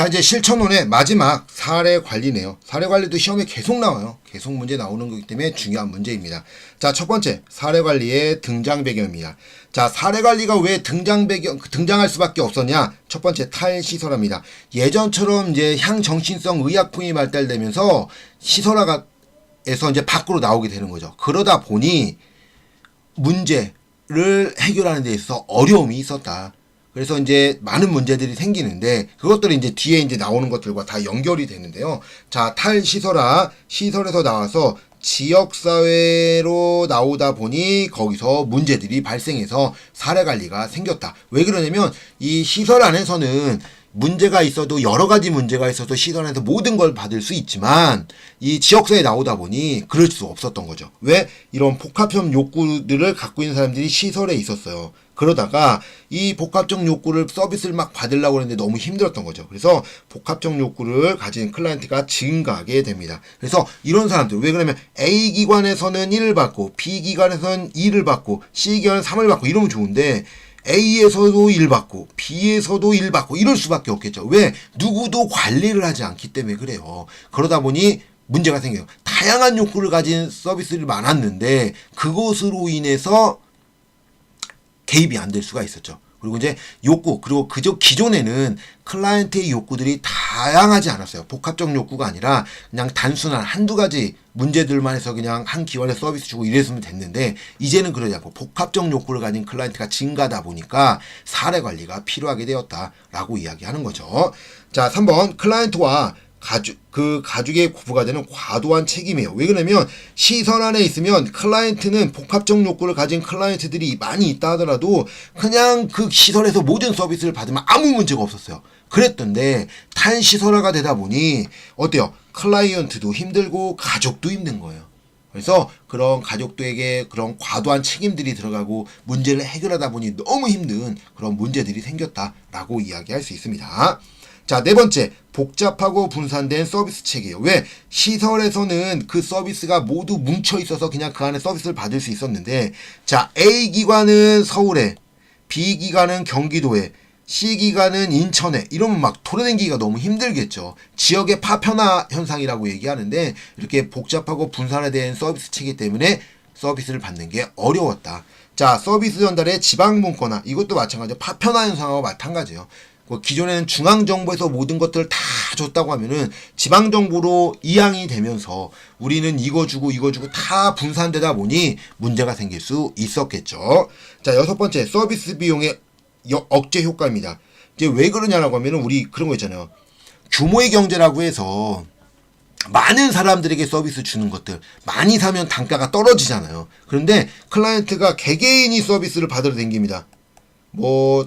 자, 이제 실천론의 마지막 사례 관리네요. 사례 관리도 시험에 계속 나와요. 계속 문제 나오는 거기 때문에 중요한 문제입니다. 자, 첫 번째 사례 관리의 등장 배경입니다. 자, 사례 관리가 왜 등장할 수밖에 없었냐? 첫 번째 탈시설화입니다. 예전처럼 이제 향정신성 의약품이 발달되면서 시설화가 에서 이제 밖으로 나오게 되는 거죠. 그러다 보니 문제를 해결하는 데 있어서 어려움이 있었다. 그래서 이제 많은 문제들이 생기는데 그것들이 이제 뒤에 이제 나오는 것들과 다 연결이 되는데요. 자, 탈시설화, 시설에서 나와서 지역사회로 나오다 보니 거기서 문제들이 발생해서 사례관리가 생겼다. 왜 그러냐면 이 시설 안에서는 문제가 있어도 여러 가지 문제가 있어서 시설 안에서 모든 걸 받을 수 있지만 이 지역사회에 나오다 보니 그럴 수 없었던 거죠. 왜? 이런 복합적 욕구들을 갖고 있는 사람들이 시설에 있었어요. 그러다가 이 복합적 욕구를 서비스를 막 받으려고 했는데 너무 힘들었던 거죠. 그래서 복합적 욕구를 가진 클라이언트가 증가하게 됩니다. 그래서 이런 사람들, 왜 그러냐면 A 기관에서는 1을 받고 B 기관에서는 2를 받고 C 기관에서는 3을 받고 이러면 좋은데 A에서도 1 받고 B에서도 1 받고 이럴 수밖에 없겠죠. 왜? 누구도 관리를 하지 않기 때문에 그래요. 그러다 보니 문제가 생겨요. 다양한 욕구를 가진 서비스들이 많았는데 그것으로 인해서 개입이 안 될 수가 있었죠. 그리고 이제 욕구, 그리고 그저 기존에는 클라이언트의 욕구들이 다양하지 않았어요. 복합적 욕구가 아니라 그냥 단순한 한두 가지 문제들만 해서 그냥 한 기관에 서비스 주고 이랬으면 됐는데 이제는 그러지 않고 복합적 욕구를 가진 클라이언트가 증가하다 보니까 사례 관리가 필요하게 되었다라고 이야기하는 거죠. 자, 3번 클라이언트와 가족의 부과되는 과도한 책임이에요. 왜 그러냐면 시설 안에 있으면 클라이언트는 복합적 욕구를 가진 클라이언트들이 많이 있다 하더라도 그냥 그 시설에서 모든 서비스를 받으면 아무 문제가 없었어요. 그랬던데 탈시설화가 되다 보니 어때요? 클라이언트도 힘들고 가족도 힘든 거예요. 그래서 그런 가족들에게 그런 과도한 책임들이 들어가고 문제를 해결하다 보니 너무 힘든 그런 문제들이 생겼다라고 이야기할 수 있습니다. 자, 네 번째, 복잡하고 분산된 서비스 체계예요. 왜? 시설에서는 그 서비스가 모두 뭉쳐 있어서 그냥 그 안에 서비스를 받을 수 있었는데, 자, A 기관은 서울에, B 기관은 경기도에, C 기관은 인천에, 이러면 막 돌아다니기가 너무 힘들겠죠. 지역의 파편화 현상이라고 얘기하는데, 이렇게 복잡하고 분산화된 서비스 체계 때문에 서비스를 받는 게 어려웠다. 자, 서비스 전달의 지방 분권화, 이것도 마찬가지예요. 파편화 현상하고 마찬가지예요. 기존에는 중앙정부에서 모든 것들을 다 줬다고 하면은 지방정부로 이양이 되면서 우리는 이거 주고 다 분산되다 보니 문제가 생길 수 있었겠죠. 자, 여섯 번째, 서비스 비용의 억제 효과입니다. 이제 왜 그러냐라고 하면은 우리 그런 거 있잖아요. 규모의 경제라고 해서 많은 사람들에게 서비스 주는 것들, 많이 사면 단가가 떨어지잖아요. 그런데 클라이언트가 개개인이 서비스를 받으러 댕깁니다.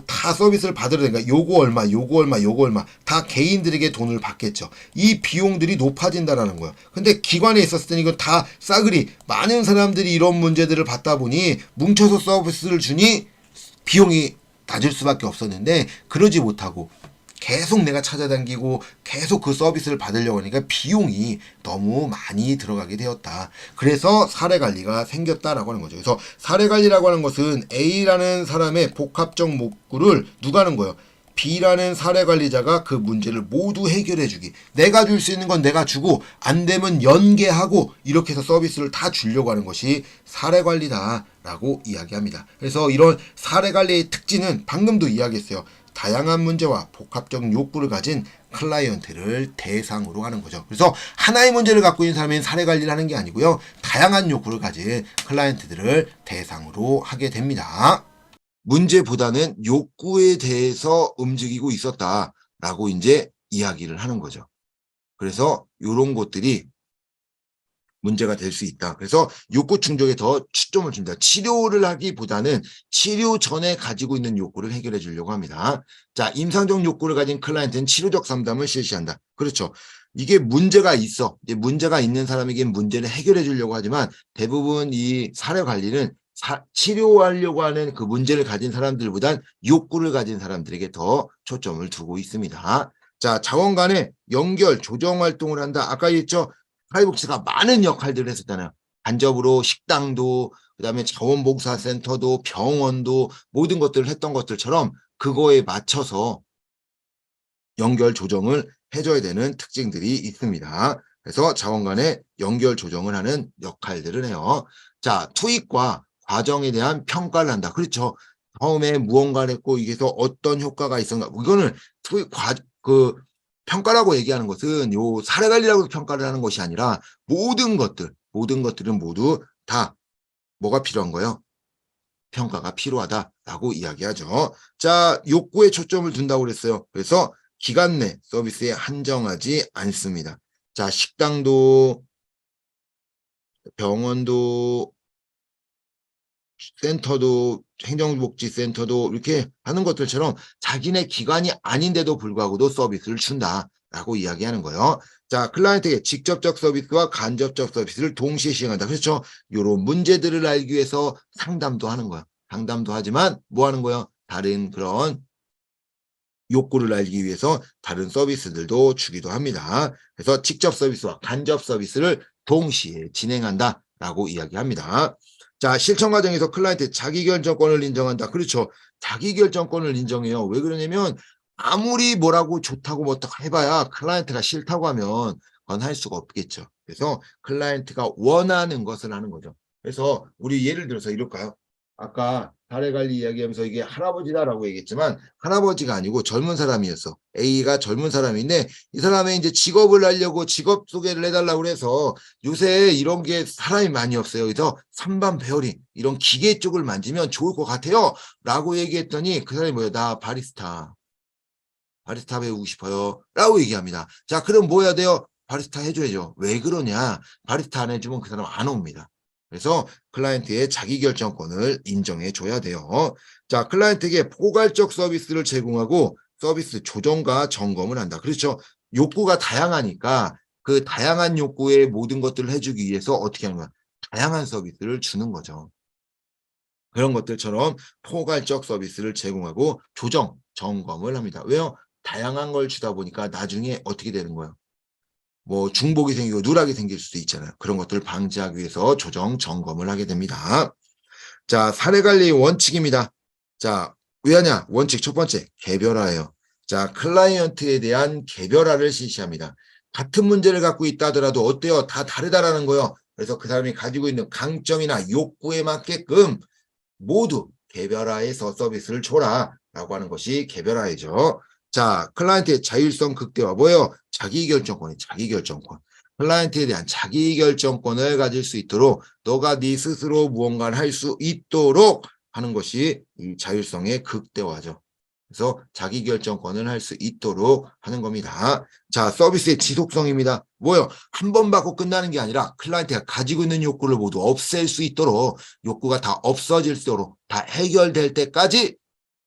다 서비스를 받으러 되니까 요거 얼마 다 개인들에게 돈을 받겠죠. 이 비용들이 높아진다라는 거예요. 근데 기관에 있었을 때는 이건 다 싸그리 많은 사람들이 이런 문제들을 받다 보니 뭉쳐서 서비스를 주니 비용이 낮을 수밖에 없었는데 그러지 못하고 계속 내가 찾아다니고 계속 그 서비스를 받으려고 하니까 비용이 너무 많이 들어가게 되었다. 그래서 사례관리가 생겼다라고 하는 거죠. 그래서 사례관리라고 하는 것은 A라는 사람의 복합적 욕구를 누가 하는 거예요? B라는 사례관리자가 그 문제를 모두 해결해주기. 내가 줄 수 있는 건 내가 주고 안 되면 연계하고 이렇게 해서 서비스를 다 주려고 하는 것이 사례관리다라고 이야기합니다. 그래서 이런 사례관리의 특징은 방금도 이야기했어요. 다양한 문제와 복합적 욕구를 가진 클라이언트를 대상으로 하는 거죠. 그래서 하나의 문제를 갖고 있는 사람이 사례 관리를 하는 게 아니고요. 다양한 욕구를 가진 클라이언트들을 대상으로 하게 됩니다. 문제보다는 욕구에 대해서 움직이고 있었다라고 이제 이야기를 하는 거죠. 그래서 이런 것들이 문제가 될 수 있다. 그래서 욕구 충족에 더 초점을 줍니다. 치료를 하기보다는 치료 전에 가지고 있는 욕구를 해결해 주려고 합니다. 자, 임상적 욕구를 가진 클라이언트는 치료적 상담을 실시한다. 그렇죠. 이게 문제가 있어. 이제 문제가 있는 사람에게 문제를 해결해 주려고 하지만 대부분 이 사례 관리는 치료하려고 하는 그 문제를 가진 사람들보단 욕구를 가진 사람들에게 더 초점을 두고 있습니다. 자, 자원 간의 연결, 조정 활동을 한다. 아까 했죠. 사회복지가 많은 역할들을 했었잖아요. 간접으로 식당도, 그다음에 자원봉사센터도, 병원도 모든 것들을 했던 것들처럼 그거에 맞춰서 연결 조정을 해줘야 되는 특징들이 있습니다. 그래서 자원 간의 연결 조정을 하는 역할들을 해요. 자, 투입과 과정에 대한 평가를 한다. 그렇죠. 처음에 무언가를 했고 이게서 어떤 효과가 있었나. 이거는 투입 그 평가라고 얘기하는 것은 요 사례 관리라고 평가를 하는 것이 아니라 모든 것들은 모두 다 뭐가 필요한 거예요? 평가가 필요하다라고 이야기하죠. 자, 욕구에 초점을 둔다고 그랬어요. 그래서 기간 내 서비스에 한정하지 않습니다. 자, 식당도 병원도 센터도 행정복지센터도 이렇게 하는 것들처럼 자기네 기관이 아닌데도 불구하고도 서비스를 준다라고 이야기하는 거예요. 자, 클라이언트에게 직접적 서비스와 간접적 서비스를 동시에 시행한다. 그렇죠? 이런 문제들을 알기 위해서 상담도 하는 거야. 상담도 하지만 뭐 하는 거예요? 다른 그런 욕구를 알기 위해서 다른 서비스들도 주기도 합니다. 그래서 직접 서비스와 간접 서비스를 동시에 진행한다라고 이야기합니다. 자, 실천 과정에서 클라이언트의 자기결정권을 인정한다. 그렇죠. 자기결정권을 인정해요. 왜 그러냐면 아무리 뭐라고 좋다고 뭐 해봐야 클라이언트가 싫다고 하면 그건 할 수가 없겠죠. 그래서 클라이언트가 원하는 것을 하는 거죠. 그래서 우리 예를 들어서 이럴까요? 아까 사례 관리 이야기하면서 이게 할아버지다라고 얘기했지만 할아버지가 아니고 젊은 사람이었어. A가 젊은 사람인데 이 사람의 이제 직업을 알려고 직업 소개를 해달라고 그래서 요새 이런 게 사람이 많이 없어요. 그래서 선반 베어링 이런 기계 쪽을 만지면 좋을 것 같아요. 라고 얘기했더니 그 사람이 뭐예요? 나 바리스타 배우고 싶어요. 라고 얘기합니다. 자, 그럼 뭐 해야 돼요? 바리스타 해줘야죠. 왜 그러냐? 바리스타 안 해주면 그 사람 안 옵니다. 그래서 클라이언트의 자기결정권을 인정해 줘야 돼요. 자, 클라이언트에게 포괄적 서비스를 제공하고 서비스 조정과 점검을 한다. 그렇죠. 욕구가 다양하니까 그 다양한 욕구의 모든 것들을 해주기 위해서 어떻게 하는 거야? 다양한 서비스를 주는 거죠. 그런 것들처럼 포괄적 서비스를 제공하고 조정, 점검을 합니다. 왜요? 다양한 걸 주다 보니까 나중에 어떻게 되는 거예요? 뭐 중복이 생기고 누락이 생길 수도 있잖아요. 그런 것들을 방지하기 위해서 조정, 점검을 하게 됩니다. 자, 사례 관리 원칙입니다. 자, 왜 하냐? 원칙 첫 번째, 개별화예요. 자, 클라이언트에 대한 개별화를 실시합니다. 같은 문제를 갖고 있다 하더라도 어때요? 다 다르다라는 거예요. 그래서 그 사람이 가지고 있는 강점이나 욕구에 맞게끔 모두 개별화해서 서비스를 줘라라고 하는 것이 개별화이죠. 자, 클라이언트의 자율성 극대화 뭐예요? 자기결정권. 클라이언트에 대한 자기결정권을 가질 수 있도록 너가 네 스스로 무언가를 할 수 있도록 하는 것이 이 자율성의 극대화죠. 그래서 자기결정권을 할 수 있도록 하는 겁니다. 자, 서비스의 지속성입니다. 뭐요? 한 번 받고 끝나는 게 아니라 클라이언트가 가지고 있는 욕구를 모두 없앨 수 있도록 욕구가 다 없어질 수 있도록 다 해결될 때까지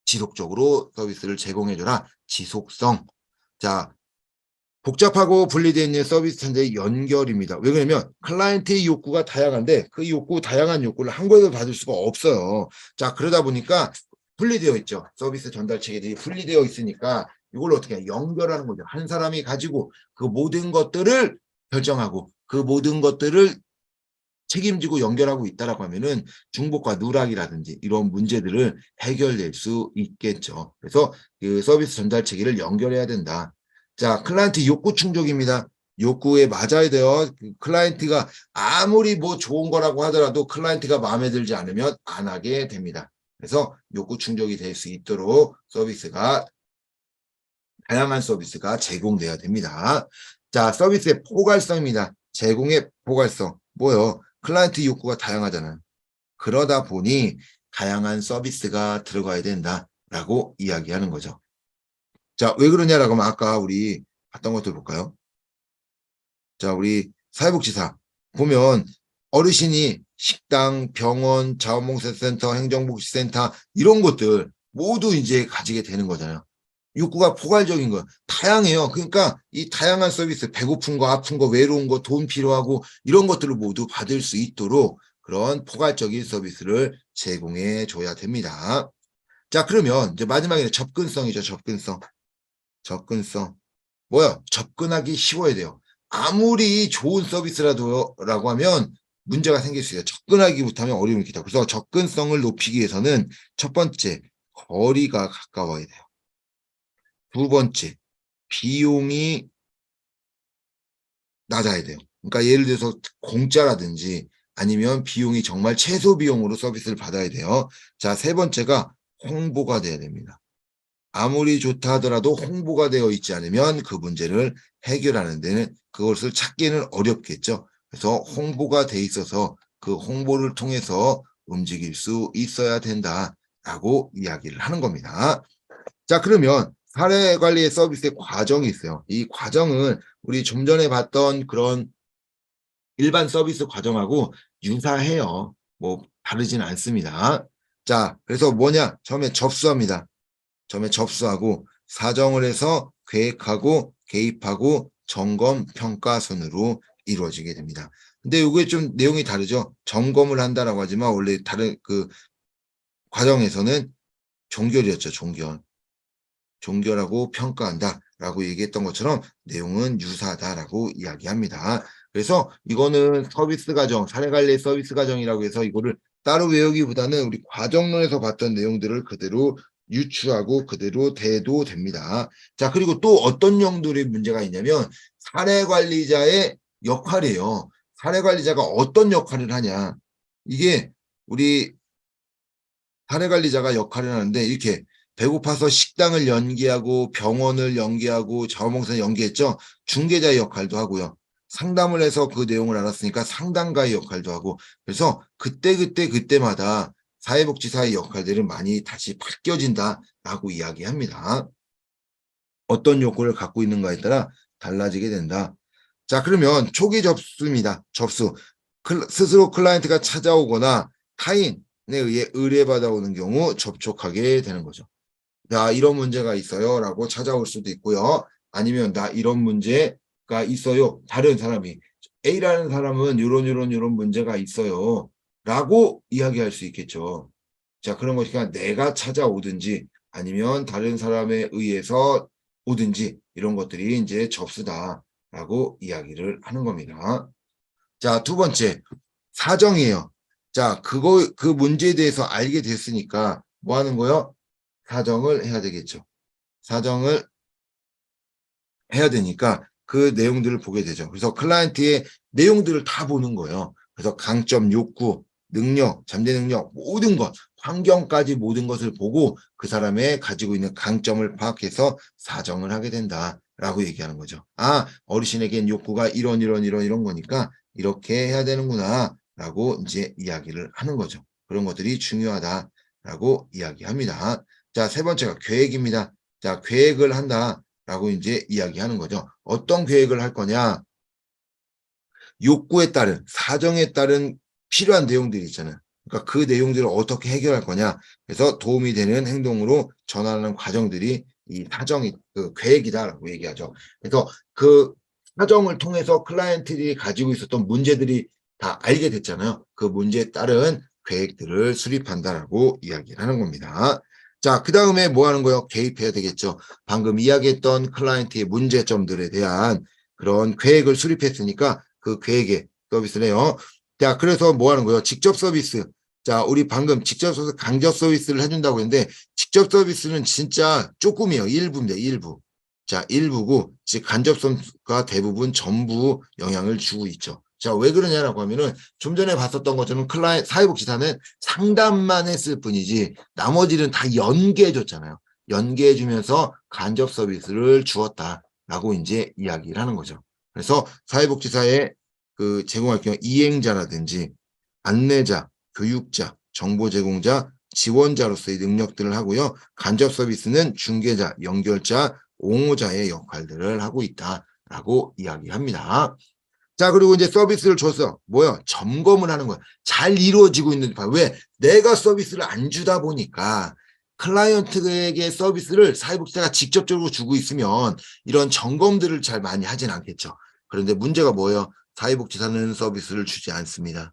지속적으로 서비스를 제공해줘라. 지속성. 자, 복잡하고 분리되어 있는 서비스 천재의 연결입니다. 왜 그러냐면 클라이언트의 욕구가 다양한데 그 다양한 욕구를 한 곳에서 받을 수가 없어요. 자, 그러다 보니까 분리되어 있죠. 서비스 전달 체계들이 분리되어 있으니까 이걸 어떻게 연결하는 거죠. 한 사람이 가지고 그 모든 것들을 결정하고 그 모든 것들을 책임지고 연결하고 있다라고 하면은 중복과 누락이라든지 이런 문제들을 해결될 수 있겠죠. 그래서 그 서비스 전달 체계를 연결해야 된다. 자, 클라이언트 욕구 충족입니다. 욕구에 맞아야 돼요. 클라이언트가 아무리 뭐 좋은 거라고 하더라도 클라이언트가 마음에 들지 않으면 안 하게 됩니다. 그래서 욕구 충족이 될 수 있도록 다양한 서비스가 제공돼야 됩니다. 자, 서비스의 포괄성입니다. 제공의 포괄성. 뭐요? 클라이언트 욕구가 다양하잖아요. 그러다 보니 다양한 서비스가 들어가야 된다라고 이야기하는 거죠. 자, 왜 그러냐라고 하면 아까 우리 봤던 것들 볼까요? 자, 우리 사회복지사 보면 어르신이 식당, 병원, 자원봉사센터, 행정복지센터 이런 것들 모두 이제 가지게 되는 거잖아요. 욕구가 포괄적인 거예요. 다양해요. 그러니까 이 다양한 서비스, 배고픈 거, 아픈 거, 외로운 거, 돈 필요하고 이런 것들을 모두 받을 수 있도록 그런 포괄적인 서비스를 제공해 줘야 됩니다. 자, 그러면 이제 마지막에는 접근성이죠. 접근성. 뭐야? 접근하기 쉬워야 돼요. 아무리 좋은 서비스라고 하면 문제가 생길 수 있어요. 접근하기 못하면 어려움이 있다. 그래서 접근성을 높이기 위해서는 첫 번째, 거리가 가까워야 돼요. 두 번째, 비용이 낮아야 돼요. 그러니까 예를 들어서 공짜라든지 아니면 비용이 정말 최소 비용으로 서비스를 받아야 돼요. 자, 세 번째가 홍보가 돼야 됩니다. 아무리 좋다 하더라도 홍보가 되어 있지 않으면 그 문제를 해결하는 데는 그것을 찾기는 어렵겠죠. 그래서 홍보가 돼 있어서 그 홍보를 통해서 움직일 수 있어야 된다라고 이야기를 하는 겁니다. 자, 그러면 사례 관리의 서비스의 과정이 있어요. 이 과정은 우리 좀 전에 봤던 그런 일반 서비스 과정하고 유사해요. 뭐 다르진 않습니다. 자, 그래서 뭐냐? 처음에 접수합니다. 처음에 접수하고 사정을 해서 계획하고 개입하고 점검 평가 순으로 이루어지게 됩니다. 근데 이게 좀 내용이 다르죠. 점검을 한다라고 하지만 원래 다른 그 과정에서는 종결이었죠. 종결하고 평가한다라고 얘기했던 것처럼 내용은 유사하다라고 이야기합니다. 그래서 이거는 서비스 과정, 사례 관리 서비스 과정이라고 해서 이거를 따로 외우기보다는 우리 과정론에서 봤던 내용들을 그대로 유추하고 그대로 대도 됩니다. 자, 그리고 또 어떤 용도의 문제가 있냐면 사례 관리자의 역할이에요. 사례 관리자가 어떤 역할을 하냐. 이게 우리 사례 관리자가 역할을 하는데 이렇게 배고파서 식당을 연계하고 병원을 연계하고 자원봉사를 연계했죠. 중개자의 역할도 하고요. 상담을 해서 그 내용을 알았으니까 상담가의 역할도 하고 그래서 그때마다 사회복지사의 역할들은 많이 다시 바뀌어진다라고 이야기합니다. 어떤 요구를 갖고 있는가에 따라 달라지게 된다. 자, 그러면 초기 접수입니다. 접수. 스스로 클라이언트가 찾아오거나 타인에 의해 의뢰받아오는 경우 접촉하게 되는 거죠. 나 이런 문제가 있어요 라고 찾아올 수도 있고요. 아니면 나 이런 문제가 있어요. 다른 사람이 A라는 사람은 이런 문제가 있어요 라고 이야기할 수 있겠죠. 자, 그런 것이니까 내가 찾아오든지 아니면 다른 사람에 의해서 오든지 이런 것들이 이제 접수다라고 이야기를 하는 겁니다. 자, 두 번째 사정이에요. 자, 그 문제에 대해서 알게 됐으니까 뭐 하는 거요? 사정을 해야 되겠죠. 사정을 해야 되니까 그 내용들을 보게 되죠. 그래서 클라이언트의 내용들을 다 보는 거예요. 그래서 강점, 욕구, 능력, 잠재 능력, 모든 것, 환경까지 모든 것을 보고 그 사람의 가지고 있는 강점을 파악해서 사정을 하게 된다라고 얘기하는 거죠. 아, 어르신에겐 욕구가 이런 거니까 이렇게 해야 되는구나라고 이제 이야기를 하는 거죠. 그런 것들이 중요하다라고 이야기합니다. 자, 세 번째가 계획입니다. 자, 계획을 한다라고 이제 이야기하는 거죠. 어떤 계획을 할 거냐? 욕구에 따른, 사정에 따른 필요한 내용들이 있잖아요. 그러니까 그 내용들을 어떻게 해결할 거냐. 그래서 도움이 되는 행동으로 전환하는 과정들이 이 사정이, 그 계획이다라고 얘기하죠. 그래서 그 사정을 통해서 클라이언트들이 가지고 있었던 문제들이 다 알게 됐잖아요. 그 문제에 따른 계획들을 수립한다라고 이야기를 하는 겁니다. 자, 그 다음에 뭐 하는 거요? 개입해야 되겠죠. 방금 이야기했던 클라이언트의 문제점들에 대한 그런 계획을 수립했으니까 그 계획에 서비스를 해요. 자, 그래서 뭐 하는 거예요? 직접 서비스. 자, 우리 방금 직접 서비스, 간접 서비스를 해준다고 했는데, 직접 서비스는 진짜 조금이에요. 일부인데, 일부. 자, 일부고, 즉, 간접 서비스가 대부분 전부 영향을 주고 있죠. 자, 왜 그러냐라고 하면은, 좀 전에 봤었던 것처럼 사회복지사는 상담만 했을 뿐이지, 나머지는 다 연계해줬잖아요. 연계해주면서 간접 서비스를 주었다라고 이제 이야기를 하는 거죠. 그래서 사회복지사에 그 제공할 경우 이행자라든지 안내자, 교육자, 정보 제공자, 지원자로서의 능력들을 하고요. 간접 서비스는 중개자, 연결자, 옹호자의 역할들을 하고 있다라고 이야기합니다. 자, 그리고 이제 서비스를 줘서 뭐요? 점검을 하는 거야. 잘 이루어지고 있는지 봐. 왜? 내가 서비스를 안 주다 보니까 클라이언트에게 서비스를 사회복지사가 직접적으로 주고 있으면 이런 점검들을 잘 많이 하진 않겠죠. 그런데 문제가 뭐예요? 사회복지사는 서비스를 주지 않습니다.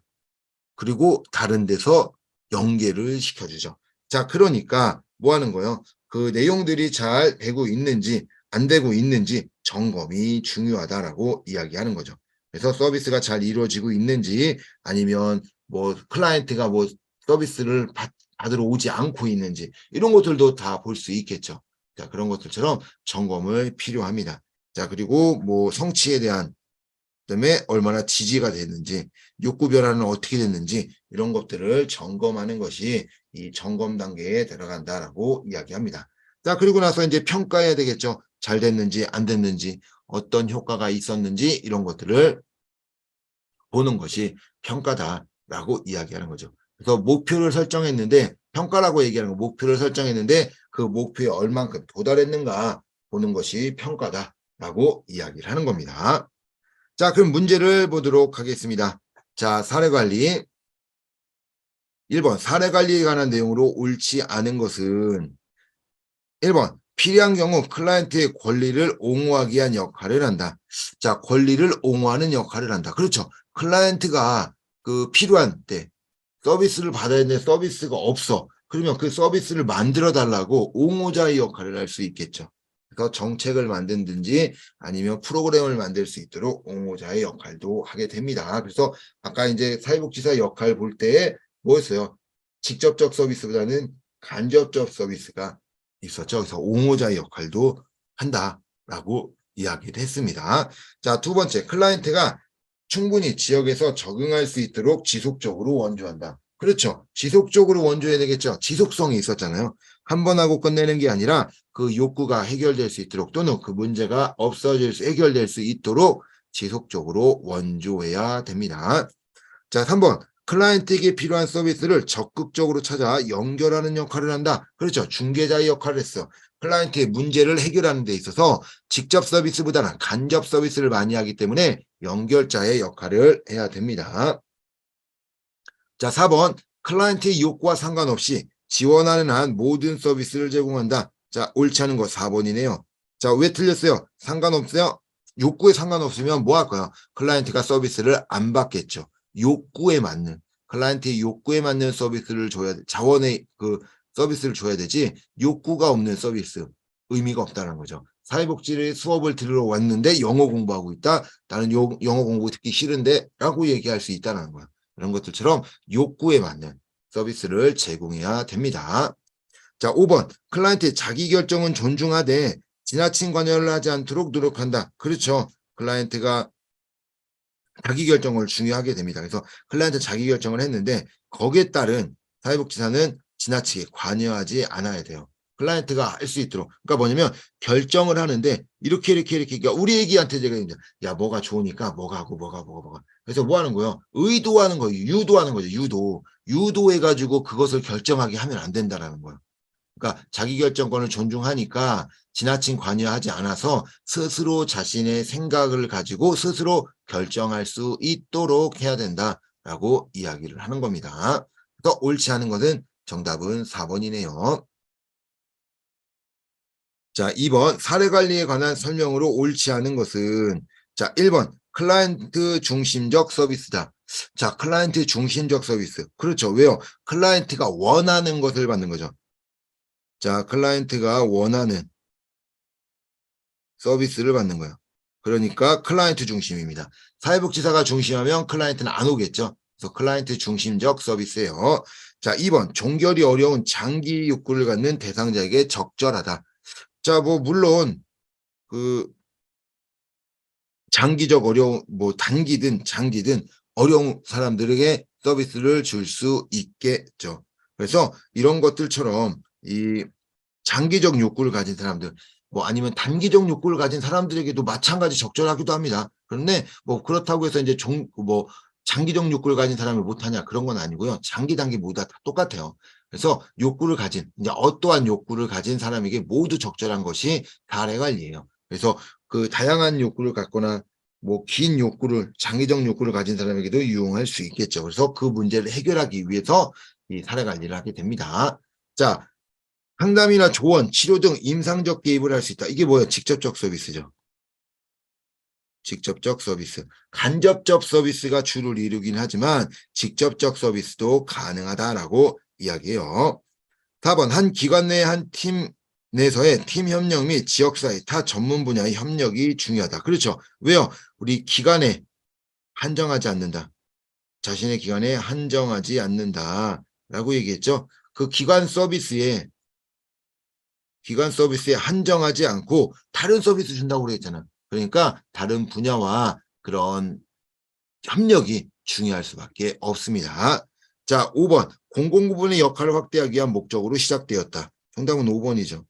그리고 다른 데서 연계를 시켜주죠. 자, 그러니까 뭐 하는 거예요? 그 내용들이 잘 되고 있는지 안 되고 있는지 점검이 중요하다라고 이야기하는 거죠. 그래서 서비스가 잘 이루어지고 있는지 아니면 뭐 클라이언트가 뭐 서비스를 받으러 오지 않고 있는지 이런 것들도 다 볼 수 있겠죠. 자, 그런 것들처럼 점검을 필요합니다. 자, 그리고 뭐 성취에 대한 그다음에 얼마나 지지가 됐는지, 욕구 변화는 어떻게 됐는지 이런 것들을 점검하는 것이 이 점검 단계에 들어간다라고 이야기합니다. 자, 그리고 나서 이제 평가해야 되겠죠. 잘 됐는지 안 됐는지, 어떤 효과가 있었는지 이런 것들을 보는 것이 평가다라고 이야기하는 거죠. 그래서 목표를 설정했는데 평가라고 얘기하는 거 목표를 설정했는데 그 목표에 얼만큼 도달했는가 보는 것이 평가다라고 이야기를 하는 겁니다. 자, 그럼 문제를 보도록 하겠습니다. 자, 사례관리. 1번 사례관리에 관한 내용으로 옳지 않은 것은 1번 필요한 경우 클라이언트의 권리를 옹호하기 위한 역할을 한다. 자, 권리를 옹호하는 역할을 한다. 그렇죠. 클라이언트가 그 필요한 때 서비스를 받아야 되는데 서비스가 없어. 그러면 그 서비스를 만들어 달라고 옹호자의 역할을 할 수 있겠죠. 그래서 정책을 만든든지 아니면 프로그램을 만들 수 있도록 옹호자의 역할도 하게 됩니다. 그래서 아까 이제 사회복지사 역할 볼 때에 뭐였어요? 직접적 서비스보다는 간접적 서비스가 있었죠. 그래서 옹호자의 역할도 한다라고 이야기를 했습니다. 자, 두 번째, 클라이언트가 충분히 지역에서 적응할 수 있도록 지속적으로 원조한다. 그렇죠. 지속적으로 원조해야 되겠죠. 지속성이 있었잖아요. 한 번 하고 끝내는 게 아니라 그 욕구가 해결될 수 있도록 또는 그 문제가 해결될 수 있도록 지속적으로 원조해야 됩니다. 자, 3번. 클라이언트에게 필요한 서비스를 적극적으로 찾아 연결하는 역할을 한다. 그렇죠. 중개자의 역할을 했어. 클라이언트의 문제를 해결하는 데 있어서 직접 서비스보다는 간접 서비스를 많이 하기 때문에 연결자의 역할을 해야 됩니다. 자, 4번. 클라이언트의 욕구와 상관없이 지원하는 한 모든 서비스를 제공한다. 자, 옳지 않은 거 4번이네요. 자, 왜 틀렸어요? 상관없어요? 욕구에 상관없으면 뭐 할 거야? 클라이언트가 서비스를 안 받겠죠. 욕구에 맞는, 클라이언트의 욕구에 맞는 서비스를 줘야 돼. 자원의 그 서비스를 줘야 되지, 욕구가 없는 서비스, 의미가 없다는 거죠. 사회복지를 수업을 들으러 왔는데 영어 공부하고 있다? 나는 영어 공부 듣기 싫은데? 라고 얘기할 수 있다는 거야. 그런 것들처럼 욕구에 맞는 서비스를 제공해야 됩니다. 자, 5번. 클라이언트의 자기 결정은 존중하되 지나친 관여를 하지 않도록 노력한다. 그렇죠. 클라이언트가 자기 결정을 중요하게 됩니다. 그래서 클라이언트 자기 결정을 했는데 거기에 따른 사회복지사는 지나치게 관여하지 않아야 돼요. 클라이언트가 할 수 있도록. 그러니까 뭐냐면 결정을 하는데 이렇게 그러니까 우리 애기한테 제가 이제 야 뭐가 좋으니까 뭐가 하고 뭐가. 그래서 뭐 하는 거예요? 의도하는 거예요. 유도하는 거죠. 유도해가지고 그것을 결정하게 하면 안 된다라는 거예요. 그러니까 자기결정권을 존중하니까 지나친 관여하지 않아서 스스로 자신의 생각을 가지고 스스로 결정할 수 있도록 해야 된다라고 이야기를 하는 겁니다. 더 옳지 않은 것은 정답은 4번이네요. 자, 2번 사례관리에 관한 설명으로 옳지 않은 것은 자, 1번 클라이언트 중심적 서비스다. 자, 클라이언트 중심적 서비스. 그렇죠. 왜요? 클라이언트가 원하는 것을 받는 거죠. 자, 클라이언트가 원하는 서비스를 받는 거예요. 그러니까 클라이언트 중심입니다. 사회복지사가 중심하면 클라이언트는 안 오겠죠. 그래서 클라이언트 중심적 서비스예요. 자, 2번 종결이 어려운 장기 욕구를 갖는 대상자에게 적절하다. 자, 뭐 물론 그 장기적 어려운 뭐 단기든 장기든 어려운 사람들에게 서비스를 줄 수 있겠죠. 그래서 이런 것들처럼 이 장기적 욕구를 가진 사람들, 뭐 아니면 단기적 욕구를 가진 사람들에게도 마찬가지 적절하기도 합니다. 그런데 뭐 그렇다고 해서 이제 뭐 장기적 욕구를 가진 사람을 못하냐 그런 건 아니고요. 장기, 단기 모두 다 똑같아요. 그래서 욕구를 가진 이제 어떠한 욕구를 가진 사람에게 모두 적절한 것이 사례관리예요. 그래서 그 다양한 욕구를 갖거나 뭐 긴 욕구를 장기적 욕구를 가진 사람에게도 유용할 수 있겠죠. 그래서 그 문제를 해결하기 위해서 이 사례관리를 하게 됩니다. 자, 상담이나 조언, 치료 등 임상적 개입을 할 수 있다. 이게 뭐예요? 직접적 서비스죠. 직접적 서비스. 간접적 서비스가 주를 이루긴 하지만 직접적 서비스도 가능하다라고 이야기해요. 4번 한 기관 내 한 팀 내에서의 팀 협력 및 지역사회 타 전문 분야의 협력이 중요하다. 그렇죠. 왜요? 우리 기관에 한정하지 않는다. 자신의 기관에 한정하지 않는다라고 얘기했죠. 그 기관 서비스에 기관 서비스에 한정하지 않고 다른 서비스 준다고 그랬잖아. 그러니까 다른 분야와 그런 협력이 중요할 수밖에 없습니다. 자, 5번. 공공부문의 역할을 확대하기 위한 목적으로 시작되었다. 정답은 5번이죠.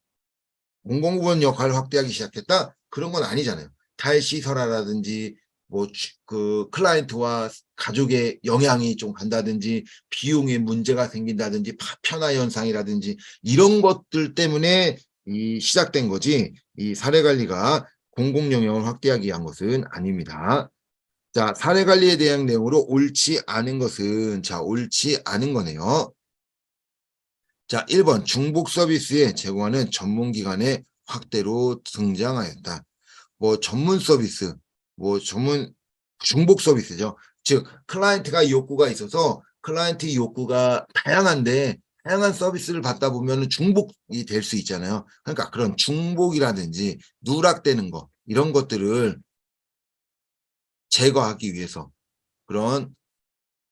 공공부문 역할을 확대하기 시작했다? 그런 건 아니잖아요. 탈시설화라든지 뭐 그 클라이언트와 가족의 영향이 좀 간다든지 비용에 문제가 생긴다든지 파편화 현상이라든지 이런 것들 때문에 이 시작된 거지 이 사례 관리가 공공 영역을 확대하기 위한 것은 아닙니다. 자, 사례 관리에 대한 내용으로 옳지 않은 것은 자, 옳지 않은 거네요. 자, 1번 중복 서비스에 제공하는 전문기관의 확대로 등장하였다. 뭐 전문 서비스, 뭐 전문 중복 서비스죠. 즉 클라이언트가 욕구가 있어서 클라이언트 욕구가 다양한데 다양한 서비스를 받다 보면 중복이 될 수 있잖아요. 그러니까 그런 중복이라든지 누락되는 거 이런 것들을 제거하기 위해서 그런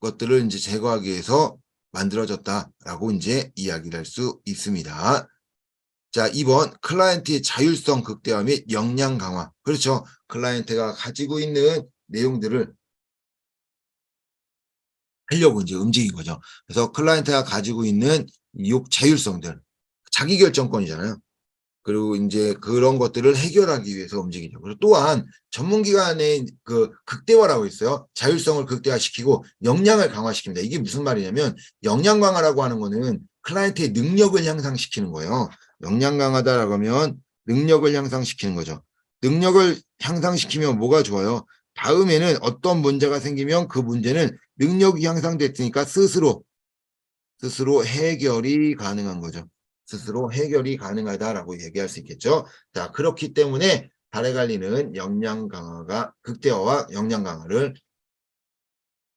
것들을 이제 제거하기 위해서 만들어졌다라고 이제 이야기를 할 수 있습니다. 자, 2번 클라이언트의 자율성 극대화 및 역량 강화. 그렇죠. 클라이언트가 가지고 있는 내용들을 하려고 이제 움직인 거죠. 그래서 클라이언트가 가지고 있는 자율성들, 자기 결정권이잖아요. 그리고 이제 그런 것들을 해결하기 위해서 움직이죠. 그리고 또한 전문기관의 그 극대화라고 있어요. 자율성을 극대화시키고 역량을 강화시킵니다. 이게 무슨 말이냐면 역량 강화라고 하는 거는 클라이언트의 능력을 향상시키는 거예요. 역량 강화다라고 하면 능력을 향상시키는 거죠. 능력을 향상시키면 뭐가 좋아요? 다음에는 어떤 문제가 생기면 그 문제는 능력이 향상됐으니까 스스로 해결이 가능한 거죠. 스스로 해결이 가능하다라고 얘기할 수 있겠죠. 자, 그렇기 때문에 사례 관리는 역량 강화가 극대화와 역량 강화를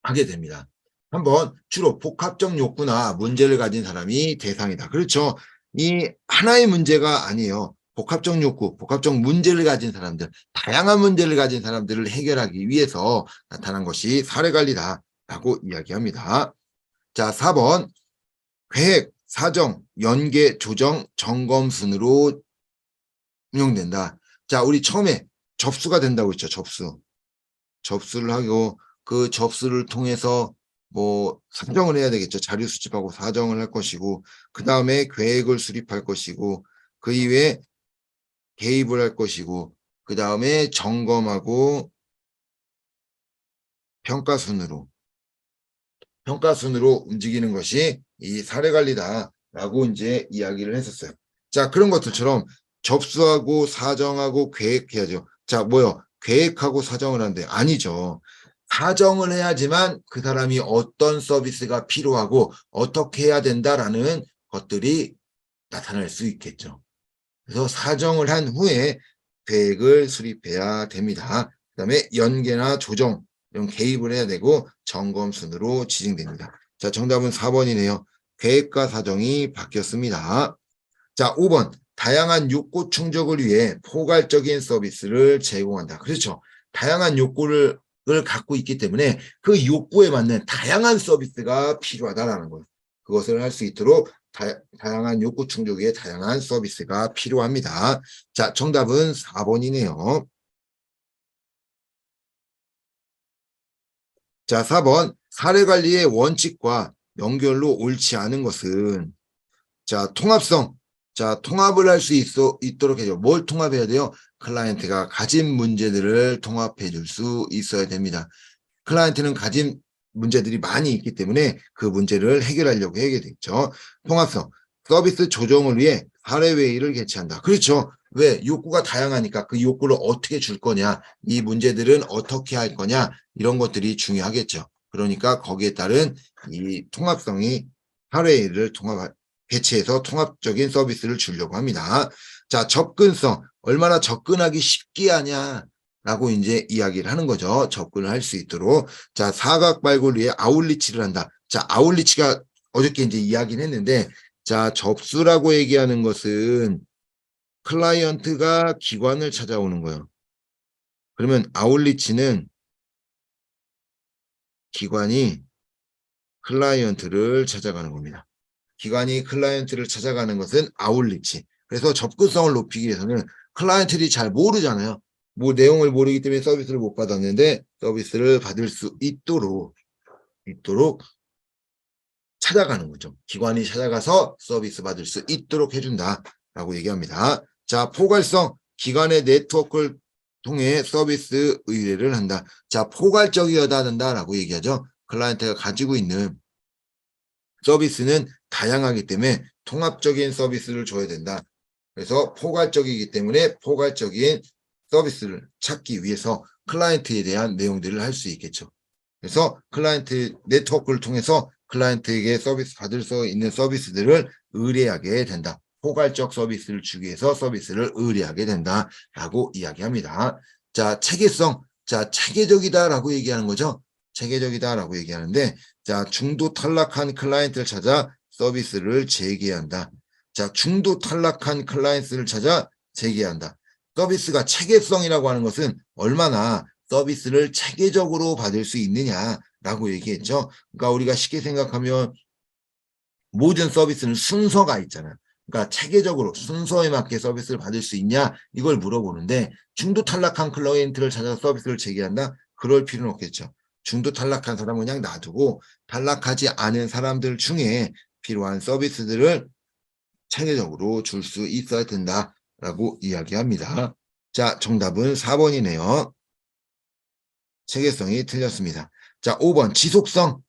하게 됩니다. 한번 주로 복합적 욕구나 문제를 가진 사람이 대상이다. 그렇죠. 이 하나의 문제가 아니에요. 복합적 욕구, 복합적 문제를 가진 사람들, 다양한 문제를 가진 사람들을 해결하기 위해서 나타난 것이 사례 관리다라고 이야기합니다. 자, 4번 계획, 사정, 연계, 조정, 점검 순으로 운영된다. 자, 우리 처음에 접수가 된다고 했죠. 접수를 하고 그 접수를 통해서 뭐 사정을 해야 되겠죠. 자료 수집하고 사정을 할 것이고 그다음에 계획을 수립할 것이고 그 이후에 개입을 할 것이고 그다음에 점검하고 평가 순으로 움직이는 것이 이 사례 관리다라고 이제 이야기를 했었어요. 자, 그런 것들처럼 접수하고 사정하고 계획해야죠. 자, 뭐요? 계획하고 사정을 하는데 아니죠. 사정을 해야지만 그 사람이 어떤 서비스가 필요하고 어떻게 해야 된다라는 것들이 나타날 수 있겠죠. 그래서 사정을 한 후에 계획을 수립해야 됩니다. 그다음에 연계나 조정 이런 개입을 해야 되고 점검 순으로 지정됩니다. 자, 정답은 4번이네요. 계획과 사정이 바뀌었습니다. 자, 5번 다양한 욕구 충족을 위해 포괄적인 서비스를 제공한다. 그렇죠. 다양한 욕구를 갖고 있기 때문에 그 욕구에 맞는 다양한 서비스가 필요하다라는 거예요. 그것을 할 수 있도록 다양한 욕구 충족 위에 다양한 서비스가 필요합니다. 자, 정답은 4번이네요. 자, 4번 사례 관리의 원칙과 연결로 옳지 않은 것은 자, 통합성. 자, 통합을 할 수 있도록 해줘. 뭘 통합해야 돼요? 클라이언트가 가진 문제들을 통합해 줄 수 있어야 됩니다. 클라이언트는 가진 문제들이 많이 있기 때문에 그 문제를 해결하려고 하게 되죠. 통합성. 서비스 조정을 위해 사례회의를 개최한다. 그렇죠. 왜? 욕구가 다양하니까 그 욕구를 어떻게 줄 거냐, 이 문제들은 어떻게 할 거냐, 이런 것들이 중요하겠죠. 그러니까 거기에 따른 이 통합성이 사례회의를 개최해서 통합적인 서비스를 주려고 합니다. 자, 접근성. 얼마나 접근하기 쉽게 하냐라고 이제 이야기를 하는 거죠. 접근을 할 수 있도록. 자, 사각 발굴 위해 아웃리치를 한다. 자, 아웃리치가 어저께 이제 이야기를 했는데, 자, 접수라고 얘기하는 것은 클라이언트가 기관을 찾아오는 거예요. 그러면 아웃리치는 기관이 클라이언트를 찾아가는 겁니다. 기관이 클라이언트를 찾아가는 것은 아웃리치. 그래서 접근성을 높이기 위해서는 클라이언트들이 잘 모르잖아요. 뭐 내용을 모르기 때문에 서비스를 못 받았는데 서비스를 받을 수 있도록 찾아가는 거죠. 기관이 찾아가서 서비스 받을 수 있도록 해준다라고 얘기합니다. 자, 포괄성, 기관의 네트워크를 통해 서비스 의뢰를 한다. 자, 포괄적이어야 한다라고 얘기하죠. 클라이언트가 가지고 있는 서비스는 다양하기 때문에 통합적인 서비스를 줘야 된다. 그래서 포괄적이기 때문에 포괄적인 서비스를 찾기 위해서 클라이언트에 대한 내용들을 할 수 있겠죠. 그래서 클라이언트 네트워크를 통해서 클라이언트에게 서비스 받을 수 있는 서비스들을 의뢰하게 된다. 포괄적 서비스를 주기 위해서 서비스를 의뢰하게 된다라고 이야기합니다. 자, 체계성. 자, 체계적이다라고 얘기하는 거죠. 체계적이다라고 얘기하는데, 자, 중도 탈락한 클라이언트를 찾아 서비스를 재개한다. 자, 중도 탈락한 클라이언트를 찾아 재개한다. 서비스가 체계성이라고 하는 것은 얼마나 서비스를 체계적으로 받을 수 있느냐라고 얘기했죠. 그러니까 우리가 쉽게 생각하면 모든 서비스는 순서가 있잖아요. 그러니까 체계적으로 순서에 맞게 서비스를 받을 수 있냐 이걸 물어보는데 중도 탈락한 클라이언트를 찾아서 서비스를 재개한다? 그럴 필요는 없겠죠. 중도 탈락한 사람은 그냥 놔두고 탈락하지 않은 사람들 중에 필요한 서비스들을 체계적으로 줄 수 있어야 된다라고 이야기합니다. 자, 정답은 4번이네요. 체계성이 틀렸습니다. 자, 5번 지속성.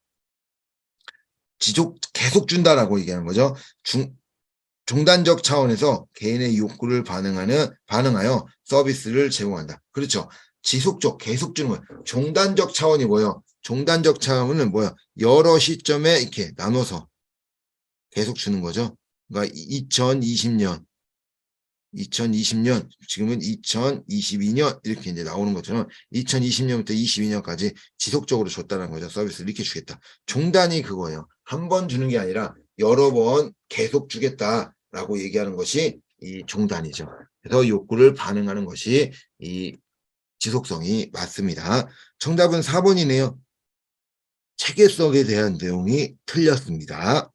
계속 준다라고 얘기하는 거죠. 종단적 차원에서 개인의 욕구를 반응하여 서비스를 제공한다. 그렇죠. 지속적, 계속 주는 거예요. 종단적 차원이 뭐예요? 종단적 차원은 뭐예요? 여러 시점에 이렇게 나눠서 계속 주는 거죠. 그러니까 2020년, 지금은 2022년 이렇게 이제 나오는 것처럼 2020년부터 22년까지 지속적으로 줬다는 거죠. 서비스를 이렇게 주겠다. 종단이 그거예요. 한 번 주는 게 아니라 여러 번 계속 주겠다라고 얘기하는 것이 이 종단이죠. 그래서 욕구를 반응하는 것이 이 지속성이 맞습니다. 정답은 4번이네요. 체계성에 대한 내용이 틀렸습니다.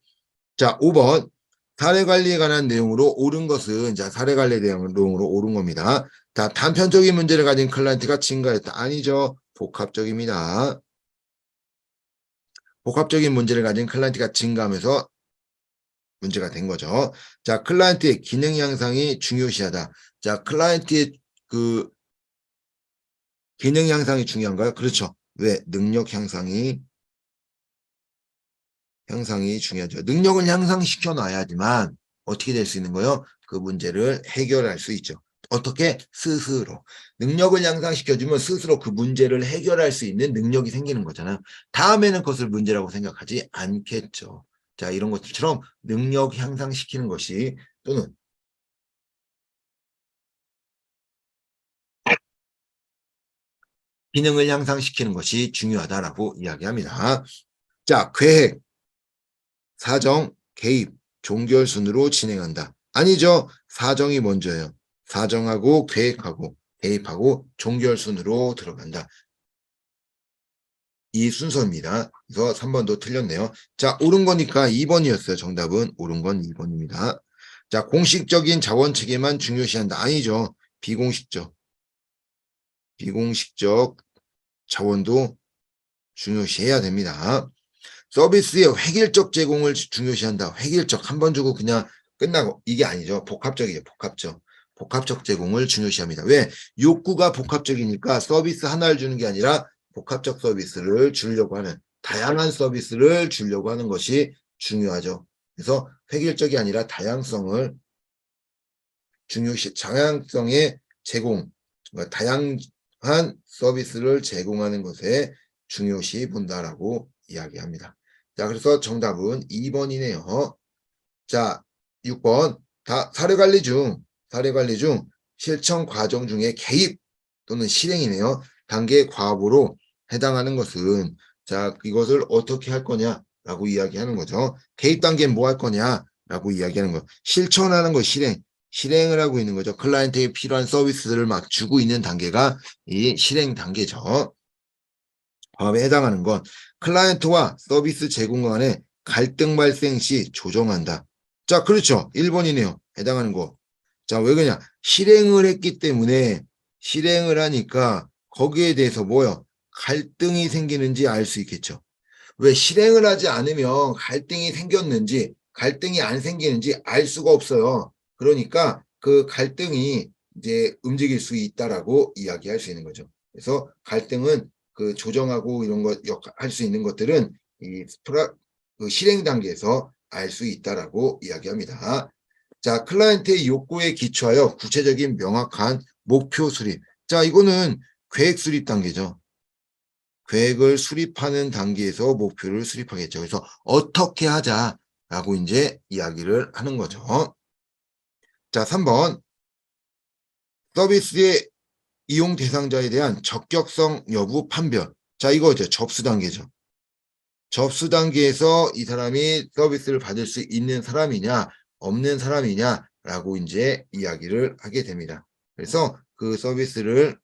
자, 5번. 사례 관리에 관한 내용으로 옳은 것은, 자, 사례 관리에 대한 내용으로 옳은 겁니다. 자, 단편적인 문제를 가진 클라이언트가 증가했다. 아니죠. 복합적입니다. 복합적인 문제를 가진 클라이언트가 증가하면서 문제가 된 거죠. 자, 클라이언트의 기능 향상이 중요시하다. 자, 클라이언트의 그 기능 향상이 중요한가요? 그렇죠. 왜? 능력 향상이 중요하죠. 능력을 향상시켜 놔야지만 어떻게 될 수 있는 거예요? 그 문제를 해결할 수 있죠. 어떻게? 스스로. 능력을 향상시켜주면 스스로 그 문제를 해결할 수 있는 능력이 생기는 거잖아요. 다음에는 그것을 문제라고 생각하지 않겠죠. 자, 이런 것들처럼 능력 향상시키는 것이 또는 기능을 향상시키는 것이 중요하다라고 이야기합니다. 자, 계획, 사정, 개입, 종결 순으로 진행한다. 아니죠. 사정이 먼저예요. 사정하고 계획하고 개입하고 종결 순으로 들어간다. 이 순서입니다. 그래서 3번도 틀렸네요. 자, 옳은 거니까 2번이었어요. 정답은 옳은 건 2번입니다. 자, 공식적인 자원 체계만 중요시한다. 아니죠. 비공식적 자원도 중요시해야 됩니다. 서비스의 획일적 제공을 중요시한다. 획일적 한 번 주고 그냥 끝나고 이게 아니죠. 복합적이에요. 복합적 제공을 중요시합니다. 왜? 욕구가 복합적이니까 서비스 하나를 주는 게 아니라 복합적 서비스를 주려고 하는 다양한 서비스를 주려고 하는 것이 중요하죠. 그래서 획일적이 아니라 다양성의 제공, 다양한 서비스를 제공하는 것에 중요시 본다라고 이야기합니다. 자, 그래서 정답은 2번이네요. 자, 6번. 사례 관리 중 실천 과정 중에 개입 또는 실행이네요. 단계 과업으로 해당하는 것은, 자, 이것을 어떻게 할 거냐라고 이야기하는 거죠. 개입 단계는 뭐 할 거냐라고 이야기하는 거. 실천하는 거 실행을 하고 있는 거죠. 클라이언트에게 필요한 서비스를 막 주고 있는 단계가 이 실행 단계죠. 과업에 해당하는 건 클라이언트와 서비스 제공 간의 갈등 발생 시 조정한다. 자, 그렇죠. 1번이네요. 해당하는 거. 자, 왜 그러냐? 실행을 했기 때문에 실행을 하니까 거기에 대해서 뭐요? 갈등이 생기는지 알 수 있겠죠. 왜 실행을 하지 않으면 갈등이 생겼는지 갈등이 안 생기는지 알 수가 없어요. 그러니까 그 갈등이 이제 움직일 수 있다라고 이야기할 수 있는 거죠. 그래서 갈등은 그 조정하고 이런 것 할 수 있는 것들은 이 그 실행 단계에서 알 수 있다라고 이야기합니다. 자, 클라이언트의 욕구에 기초하여 구체적인 명확한 목표 수립. 자, 이거는 계획 수립 단계죠. 계획을 수립하는 단계에서 목표를 수립하겠죠. 그래서 어떻게 하자라고 이제 이야기를 하는 거죠. 자, 3번. 서비스의 이용 대상자에 대한 적격성 여부 판별. 자, 이거죠. 접수 단계죠. 접수 단계에서 이 사람이 서비스를 받을 수 있는 사람이냐, 없는 사람이냐라고 이제 이야기를 하게 됩니다. 그래서 그 서비스를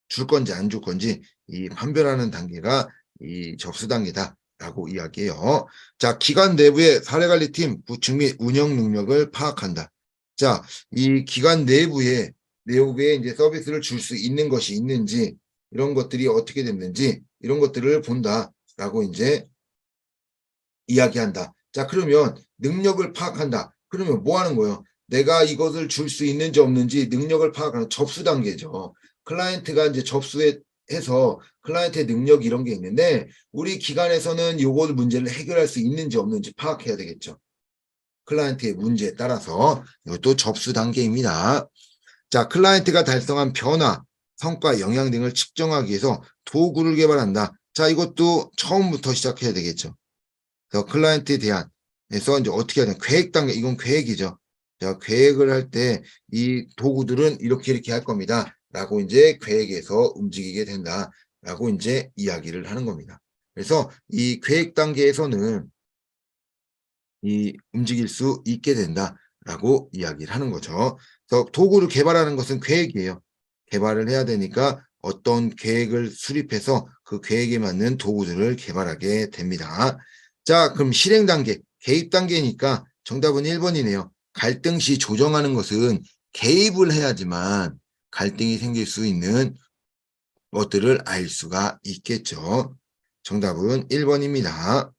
줄 건지 안 줄 건지 이 판별하는 단계가 이 접수 단계다라고 이야기해요. 자, 기관 내부의 사례관리팀 구축 및 운영 능력을 파악한다. 자, 이 기관 내부에 이제 서비스를 줄 수 있는 것이 있는지 이런 것들이 어떻게 됐는지 이런 것들을 본다라고 이제 이야기한다. 자, 그러면 능력을 파악한다. 그러면 뭐 하는 거예요? 내가 이것을 줄 수 있는지 없는지 능력을 파악하는 접수 단계죠. 클라이언트가 이제 접수해서 클라이언트의 능력 이런 게 있는데 우리 기관에서는 요걸 문제를 해결할 수 있는지 없는지 파악해야 되겠죠. 클라이언트의 문제에 따라서 이것도 접수 단계입니다. 자, 클라이언트가 달성한 변화, 성과, 영향 등을 측정하기 위해서 도구를 개발한다. 자, 이것도 처음부터 시작해야 되겠죠. 그래서 클라이언트에 대한 해서 이제 어떻게 해야 되나 계획 단계 이건 계획이죠. 자, 계획을 할 때 이 도구들은 이렇게 할 겁니다라고 이제 계획에서 움직이게 된다라고 이제 이야기를 하는 겁니다. 그래서 이 계획 단계에서는 이 움직일 수 있게 된다라고 이야기를 하는 거죠. 그래서 도구를 개발하는 것은 계획이에요. 개발을 해야 되니까 어떤 계획을 수립해서 그 계획에 맞는 도구들을 개발하게 됩니다. 자, 그럼 실행 단계, 개입 단계니까 정답은 1번이네요. 갈등 시 조정하는 것은 개입을 해야지만 갈등이 생길 수 있는 것들을 알 수가 있겠죠. 정답은 1번입니다.